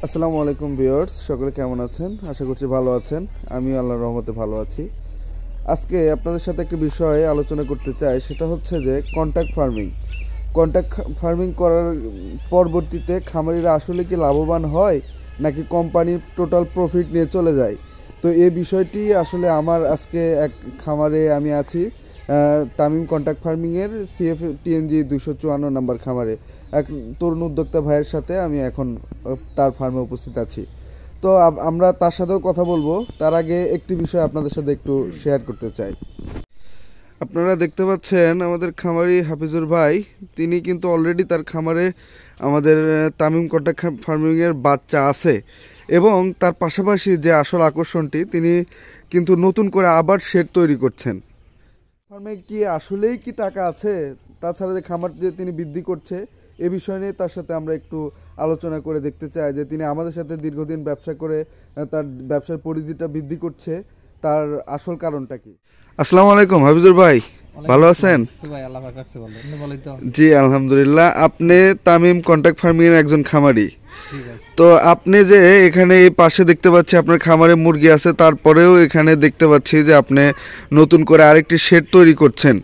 আসসালামু আলাইকুম ভিউয়ার্স, সকলে কেমন আছেন? আশা করছি ভালো আছেন। আমিও আল্লাহর রহমতে ভালো আছি। আজকে আপনাদের সাথে একটা বিষয়ে আলোচনা করতে চাই, সেটা হচ্ছে যে কন্ট্রাক্ট ফার্মিং করার পরবর্তীতে খামারিরা আসলে কি লাভবান হয় নাকি কোম্পানি টোটাল প্রফিট নিয়ে চলে যায়। তো এই বিষয়টি আসলে আমার আজকে এক খামারে আমি আছি, তামিম কন্ট্রাক্ট ফার্মিংয়ের CFTNG 254 নাম্বার খামারে এক তরুণ উদ্যোক্তা ভাইয়ের সাথে আমি এখন তার ফার্মে উপস্থিত আছি। তো আমরা তার সাথেও কথা বলবো। তার আগে একটি বিষয় আপনাদের সাথে একটু শেয়ার করতে চাই। আপনারা দেখতে পাচ্ছেন আমাদের খামারি হাফিজুর ভাই, তিনি কিন্তু অলরেডি তার খামারে আমাদের তামিম কন্ট্রাক্ট ফার্মিংয়ের বাচ্চা আছে এবং তার পাশাপাশি যে আসল আকর্ষণটি, তিনি কিন্তু নতুন করে আবার শেড তৈরি করছেন। ফার্মে কি আসলেই কি টাকা আছে, তাছাড়া যে খামার যে তিনি বৃদ্ধি করছে এ বিষয় নিয়ে তার সাথে আমরা একটু আলোচনা করে দেখতে চাই যে তিনি আমাদের সাথে দীর্ঘদিন ব্যবসা করে তার ব্যবসার পরিধিটা বৃদ্ধি করছে, তার আসল কারণটা কি। আসসালামু আলাইকুম হাফিজুর ভাই, ভালো আছেন? জি আলহামদুলিল্লাহ। আপনি তামিম কন্ট্রাক্ট ফার্মিং এর একজন খামারি। তো আপনি যে এখানে এই পাশে দেখতে পাচ্ছি আপনার খামারে মুরগি আছে, তারপরেও এখানে দেখতে পাচ্ছি যে আপনি নতুন করে আরেকটি শেড তৈরি করছেন।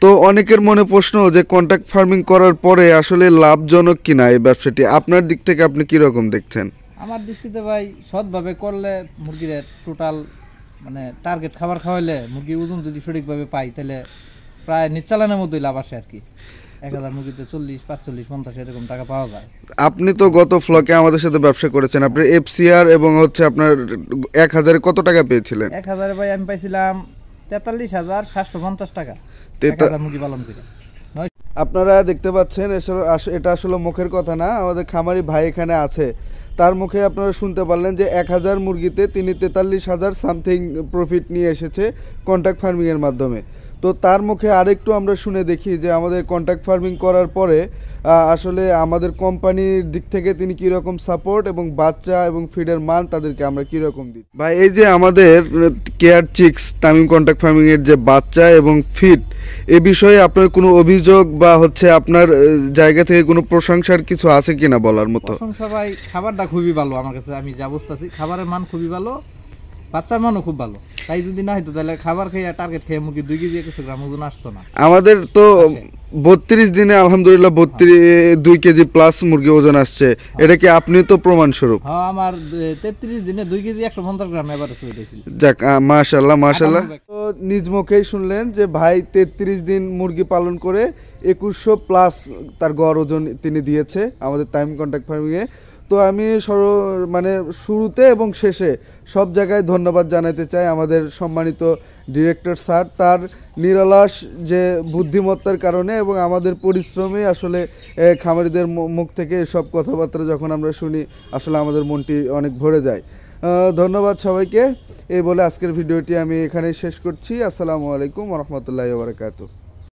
তো অনেকের মনে প্রশ্ন যে কন্ট্রাক্ট ফার্মিং করার পরে আসলে লাভজনক কিনা এই ব্যবসাটি, আপনার দিক থেকে আপনি কি রকম দেখছেন? আমার দৃষ্টিতে ভাই, সৎভাবে করলে মুরগির টোটাল মানে টার্গেট খাবার খাওয়াইলে মুরগির ওজন যদি সঠিকভাবে পাই তাহলে প্রায় নিচালানের মধ্যেই লাভ আসে আর কি। 1000 মুরগিতে 40, 45, 50 এরকম টাকা পাওয়া যায়। আপনি তো গত ফ্লকে আমাদের সাথে ব্যবসা করেছেন, আপনি FCR এবং হচ্ছে আপনার 1000 কত টাকা পেয়েছিলেন? 1000 ভাই আমি পাইছিলাম 43,750 টাকা মুরগি পালন করে। আপনারা দেখতে পাচ্ছেন এটা আসলে মুখের কথা না, আমাদের খামারি ভাই এখানে আছে, তার মুখে আপনারা শুনতে পারলেন যে 1000 মুরগিতে তিনি 43,000 সামথিং প্রফিট নিয়ে এসেছে কন্ট্রাক্ট ফার্মিংয়ের মাধ্যমে। তো তার মুখে আরেকটু আমরা শুনে দেখি যে আমাদের কন্ট্রাক্ট ফার্মিং করার পরে আসলে আমাদের কোম্পানির দিক থেকে তিনি কীরকম সাপোর্ট এবং বাচ্চা এবং ফিডের মান তাদেরকে আমরা কীরকম দিই। ভাই, এই যে আমাদের কেয়ার চিক্স তামিম কন্ট্রাক্ট ফার্মিংয়ের যে বাচ্চা এবং ফিড, এ বিষয়ে আপনার কোনো অভিযোগ বা হচ্ছে আপনার জায়গা থেকে কোনো প্রশংসার কিছু আছে কিনা বলার মতো? প্রশংসা ভাই, খাবারটা খুবই ভালো আমার কাছে, আমি যা বুঝতেছি খাবারের মান খুবই ভালো, বাচ্চার মানও খুব ভালো। তাই যদি না হইতো তাহলে খাবার খেয়ে টার্গেট খেয়ে মুরগি 2 কেজি 100 গ্রাম ওজন আসতো না। আমাদের তো 32 দিনে আলহামদুলিল্লাহ 2 কেজি প্লাস মুরগি ওজন আসছে, এটা কি আপনি তো প্রমাণ স্বরূপ? হ্যাঁ, আমার 33 দিনে 2 কেজি 150 গ্রাম এভারেজ হইতেছিল। যাক, মাশাআল্লাহ মাশাআল্লাহ। তো নিজ মুখেই শুনলেন যে ভাই 33 দিন মুরগি পালন করে 2100 প্লাস তার গড় ওজন তিনি দিয়েছে আমাদের টাইম কন্ট্রাক্ট ফার্মিংয়ে। তো আমি মানে শুরুতে এবং শেষে সব জায়গায় ধন্যবাদ জানাতে চাই আমাদের সম্মানিত ডিরেক্টর স্যার, তার নিরলস যে বুদ্ধিমত্তার কারণে এবং আমাদের পরিশ্রমে আসলে খামারিদের মুখ থেকে সব কথাবার্তা যখন আমরা শুনি আসলে আমাদের মনটি অনেক ভরে যায়। ধন্যবাদ সবাইকে। এই বলে আজকের ভিডিওটি আমি এখানেই শেষ করছি। আসসালামু আলাইকুম ওয়া রাহমাতুল্লাহি ওয়া বারাকাতুহু।